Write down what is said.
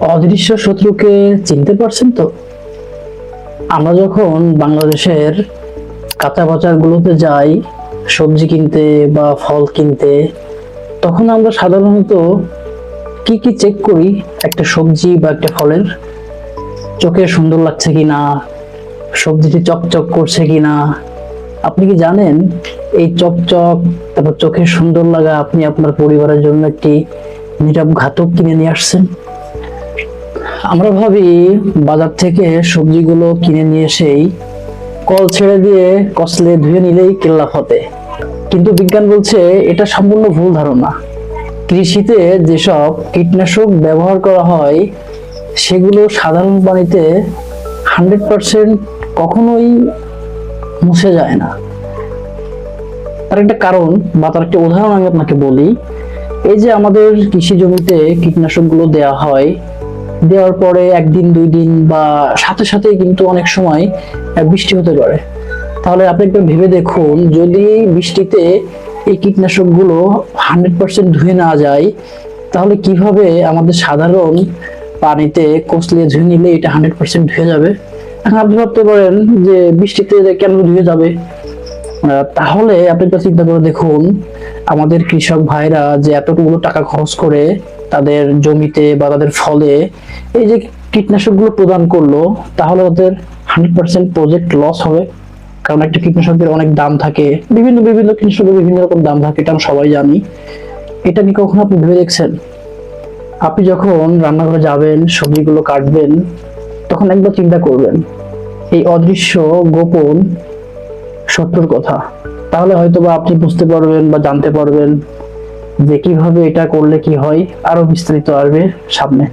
অদৃশ্য শত্রুকে চিনতে পারছেন তো? আমরা যখন বাংলাদেশের কাঁচা বাজার গুলোতে যাই সবজি কিনতে বা ফল কিনতে, তখন আমরা সাধারণত কি কি চেক করি একটা সবজি বা একটা ফলের? চোখে সুন্দর লাগছে কিনা, সবজিটি চকচক করছে কিনা। আপনি কি জানেন এই চকচক, তারপর চোখে সুন্দর লাগা আপনি আপনার পরিবারের জন্য একটি নীরব ঘাতক কিনে নিয়ে আসছেন? আমরা ভাবি বাজার থেকে সবজিগুলো কিনে নিয়ে এসেই কল ছেড়ে দিয়ে কসলে ধুয়ে নিলেই কেল্লা ফতে। কিন্তু বিজ্ঞান বলছে এটা সম্পূর্ণ ভুল ধারণা। কৃষিতে যেসব কীটনাশক ব্যবহার করা হয় সেগুলো সাধারণ পানিতে 100% কখনোই মুছে যায় না। তার একটা কারণ বা তার একটা উদাহরণ আমি আপনাকে বলি। এই যে আমাদের কৃষি জমিতে কীটনাশকগুলো দেওয়া হয়, দেওয়ার পরে একদিন 2 দিন বা সাথে সাথে কিন্তু অনেক সময় বৃষ্টি হতে পারে। তাহলে আপনি একবার ভেবে দেখুন, যদি বৃষ্টিতে এই কীটনাশকগুলো 100% ধুয়ে না যায়, তাহলে কিভাবে আমাদের সাধারণ পানিতে কচলে ধুয়ে নিলে এটা 100% ধুয়ে যাবে? এখন আপনি ভাবতে পারেন যে বৃষ্টিতে কেন ধুয়ে যাবে। তাহলে আপনি তো চিন্তা করে দেখুন, আমাদের কৃষক ভাইরা যে এতগুলো টাকা খরচ করে তাদের জমিতে বা তাদের ফলে এই যে কীটনাশকগুলো প্রদান করলো, তাহলে ওদের 100% প্রজেক্ট লস হবে। কারণ একটা কীটনাশকের অনেক দাম থাকে, বিভিন্ন বিভিন্ন কীটনাশকের বিভিন্ন রকম দাম থাকে, এটা আমরা সবাই জানি। এটা নিয়ে কখনো আপনি ভেবে দেখছেন? আপনি যখন রান্নাঘরে যাবেন সবজিগুলো কাটবেন, তখন একবার চিন্তা করবেন এই অদৃশ্য গোপন সত্যর কথা। তাহলে হয়তোবা আপনি বুঝতে পারবেন বা জানতে পারবেন যে কিভাবে এটা করলে কি হয়। আরো বিস্তারিত আসবে সামনে।